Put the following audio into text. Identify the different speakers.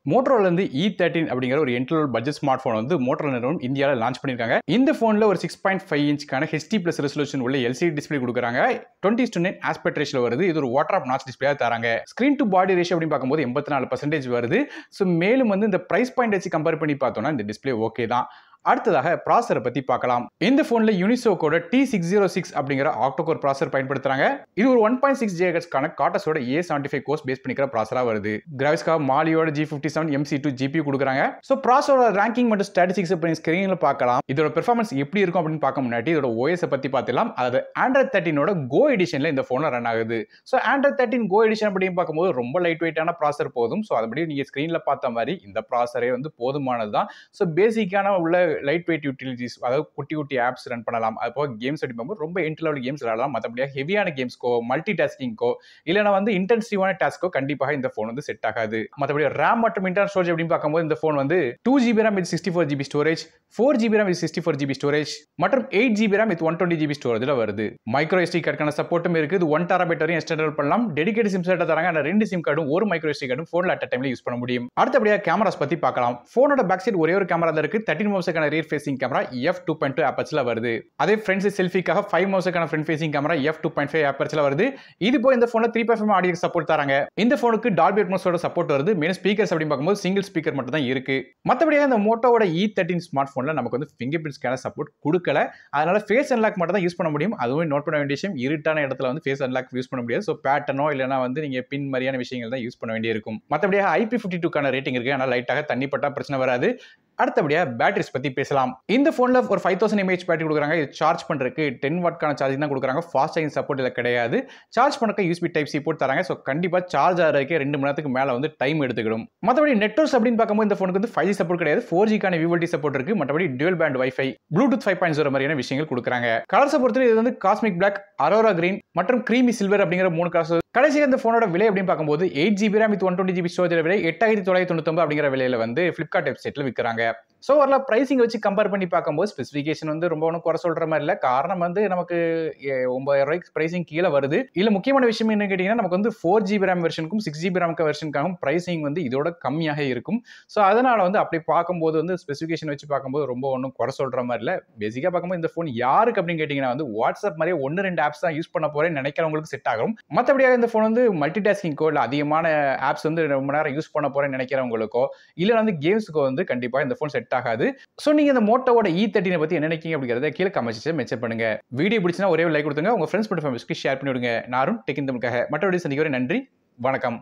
Speaker 1: Motorola வந்து E13 அப்படிங்கிற ஒரு entry level budget smartphone வந்து Motorola நிறுவனம் இந்தியாவில் லான்ச் பண்ணிருக்காங்க. இந்த போன்ல ஒரு 6.5 இன்ச்க்கான HD+ ரெசல்யூஷன் உள்ள LCD டிஸ்ப்ளே கொடுக்குறாங்க. 20:9 ஆஸ்பெக்ட் ரேஷியோல வருது. இது ஒரு வாட்டர் ஆஃப் நாட்ச் டிஸ்ப்ளேயா தராங்க. ஸ்கிரீன் டு பாடி ரேஷியோ அப்படின்னு பார்க்கும்போது 84% வருது. ஸோ மேலும் வந்து இந்த பிரைஸ் பாயிண்ட் வச்சு கம்பேர் பண்ணி பார்த்தோம்னா இந்த டிஸ்ப்ளே ஓகே தான். அடுத்ததாக ப்ராசரை பத்தி பார்க்கலாம். இந்த போன்ல யூனிசோக்கோட T606 அப்படிங்கிற ஆக்டோகோர் ப்ராசர் பயன்படுத்துறாங்க. இது ஒரு 1.6 GHz கான காட்டஸோட A75 கோர்ஸ் பேஸ் பண்ணிக்கிற ப்ராசரா வருது. கிராஃபிக்ஸ்க்காக மாலியோட G57 MC2 GPU கொடுக்குறாங்க. ஸோ ப்ராசரோட ரேங்கிங் மற்றும் ஸ்டாட்டிஸ்டிக்ஸ் அப்படி ஸ்கிரீன்ல பார்க்கலாம். இதோட பெர்ஃபார்மன்ஸ் எப்படி இருக்கும் அப்படின்னு பார்க்க முன்னாடி இதோட OS பத்தி பார்த்துலாம். அதாவது Android 13ஓட Go எடிஷன்ல இந்த போன்ல ரன் ஆகுது. ஸோ Android 13 Go எடிஷன் அப்படின்னு பார்க்கும்போது ரொம்ப லைட் வெயிட்டான ப்ராசர் போதும். ஸோ அதுபடி நீங்க ஸ்கிரீன்ல பார்த்த மாதிரி இந்த ப்ராசரே வந்து போதுமானது தான். ஸோ பேசிக்கான உள்ள லைட் வெயிட் யூட்டிலிட்டிஸ், அதாவது குட்டி குட்டி ஆப்ஸ் ரன் பண்ணலாம். அது போக கேம்ஸ் அடிக்கும்போது ரொம்ப என்ட்ரி லெவல் கேம்ஸ் விளையாடலாம். மற்றபடியா ஹெவியான கேம்ஸ்க்கோ மல்டி டாஸ்கிங்கோ இல்லைனா வந்து இன்டென்சிவான டாஸ்க்கோ கண்டிப்பாக இந்த போன் வந்து செட் ஆகாது. மற்றபடி ரேம் மற்றும் இன்டர்னல் ஸ்டோரேஜ் அப்படின்னு பார்க்கும்போது இந்த போன் வந்து 2GB RAM with 64GB storage, 4GB RAM with 64GB storage மற்றும் 8GB RAM with 120GB ஸ்டோரேஜ்ல வருது. மைக்ரோ SD கார்டுக்கான சப்போர்ட்டும் இருக்கு. இது 1TB வரையும் எக்ஸ்டெண்டபிள் பண்ணலாம். டெடிகேட்டட் சிம் ஸ்லாட் தராங்க. அந்த 2 சிம் கார்டும் ஒரு மைக்ரோ SD கார்டும் போன்ல அட் டைம்ல யூஸ் பண்ண முடியும். அடுத்தபடியா கேமராஸ் பத்தி பார்க்கலாம். போனோட பேக் சைடு ஒரே ஒரு கேமரா தான் இருக்கு. 13 மெகாபிக்சலுக்கான ரியர் ஃபேசிங் கேமரா f2.2 ஆப்பர்ச்சர்ல வருது. அதே ஃப்ரண்ட் சைடு செல்ஃபிக்காக 5 மெகாபிக்சலுக்கான ஃப்ரண்ட் ஃபேசிங் கேமரா f2.5 ஆப்பர்ச்சர்ல வருது. இது போய் இந்த போன்ல 3.5 ஆடியோ சப்போர்ட் தராங்க. இந்த போனுக்கு டால்பி அட்மாஸோட சப்போர்ட் வருது. மெயின் ஸ்பீக்கர்ஸ் அப்படி பார்க்கும்போது சிங்கிள் ஸ்பீக்கர் மட்டும் தான் இருக்கு. மற்றபடியாக இந்த மோட்டோவோட E13 ஸ்மார்ட் போன்ல நமக்கு வந்து ஃபிங்கர் பிரிண்ட் ஸ்கேனர் சப்போர்ட் கொடுக்கல. அதனால ஃபேஸ் அன்லாக் மட்டும் தான் யூஸ் பண்ண முடியும். அதுவும் நோட் பண்ண வேண்டிய விஷயம், இருட்டான இடத்துல வந்து ஃபேஸ் அன்லாக் யூஸ் பண்ண முடியாது. ஸோ பேட்டர்னோ இல்லைனா வந்து நீங்க பின் மாதிரியான விஷயங்கள் தான் யூஸ் பண்ண வேண்டியிருக்கும். மற்றபடியாக IP52 ரேட்டிங் இருக்கு. ஆனால் லைட்டாக தண்ணி பட்டா பிரச்சனை வராது. அடுத்தபடியா பேட்டரிஸ் பத்தி பேசலாம். இந்த போன்ல ஒரு 5000 mAh பேட்டரி கொடுக்குறாங்க. இது சார்ஜ் பண்றதுக்கு 10 வாட்கான சார்ஜிங் தான் கொடுக்குறாங்க. ஃபாஸ்ட் சார்ஜிங் சப்போர்ட் இல்ல கிடையாது. சார்ஜ் பண்ணக்க USB Type-C போர்ட் தராங்க. ஸோ கண்டிப்பா சார்ஜ் ஆகிறதுக்கு 2 மணி நேரத்துக்கு மேல வந்து டைம் எடுத்துக்கிடும். மற்றபடி நெட்வொர்க்ஸ் அப்படின்னு பார்க்கும்போது இந்த போனுக்கு வந்து 5G சப்போர்ட் கிடையாது. 4G-க்கான VoLTE சப்போர்ட் இருக்கு. மற்றபடி dual band Wi-Fi, Bluetooth 5.0 மாதிரியான விஷயங்கள் கொடுக்குறாங்க. கலர்ஸ் பொறுத்தவரை இது வந்து காஸ்மிக் பிளாக், அரோரா கிரீன் மற்றும் கிரீமி சில்வர் அப்படிங்கிற 3 கலர்ஸ். கடைசியாக இந்த போனோட விலை அப்படின்னு பார்க்கும்போது 8GB RAM with 120GB storage விலை 8999 அப்படிங்கிற விலையில வந்து Flipkart வெப்சைட்ல விற்கிறாங்க. ஸோ வரல பிரைசிங் வச்சு கம்பேர் பண்ணி பார்க்கும்போது ஸ்பெசிஃபிகேஷன் வந்து ரொம்ப ஒன்றும் குறை சொல்ற மாதிரி இல்லை. காரணம் வந்து நமக்கு 9000 ரூபாய்க்கு பிரைசிங் கீழே வருது. இல்லை முக்கியமான விஷயம் என்ன கேட்டீங்கன்னா நமக்கு வந்து 4GB RAM வெர்ஷனுக்கும் 6GB RAM வெர்ஷனுக்காகவும் பிரைசிங் வந்து இதோட கம்மியாக இருக்கும். ஸோ அதனால வந்து அப்படி பார்க்கும்போது வந்து ஸ்பெசிஃபிகேஷன் வச்சு பார்க்கும்போது ரொம்ப ஒன்றும் குறை சொல்ற மாதிரி இல்லை. பேசிக்காக பார்க்கும்போது இந்த ஃபோன் யாருக்கு அப்படின்னு கேட்டீங்கன்னா வந்து வாட்ஸ்அப் மாதிரியே 1-2 ஆப்ஸ் தான் யூஸ் பண்ண போறேன்னு நினைக்கிறவங்களுக்கு செட் ஆகும். மற்றபடியாக இந்த ஃபோன் வந்து மல்டி டாஸ்கிங்கோ இல்லை அதிகமான ஆப்ஸ் வந்து ரொம்ப நேரம் யூஸ் பண்ண போறேன்னு நினைக்கிறவங்களுக்கோ இல்லை வந்து கேம்ஸுக்கோ வந்து கண்டிப்பாக இந்த ஃபோன் செட் ஆகாது. சோ நீங்க இந்த மோட்டோவோட E13 பத்தி என்ன நினைக்கிறீங்க அப்படிங்கறத கீழ கமெண்ட் செக்ஷன்ல மென்ஷன் பண்ணுங்க. வீடியோ பிடிச்சா ஒரே ஒரு லைக் கொடுத்துங்க. உங்க ஃப்ரெண்ட்ஸ் மற்றும் ஃபேமிலிக்கு ஷேர் பண்ணி விடுங்க. நானும் டெக் இன் தமிழுக்காக மற்ற வீடியோ சந்திக்கிறேன். நன்றி, வணக்கம்.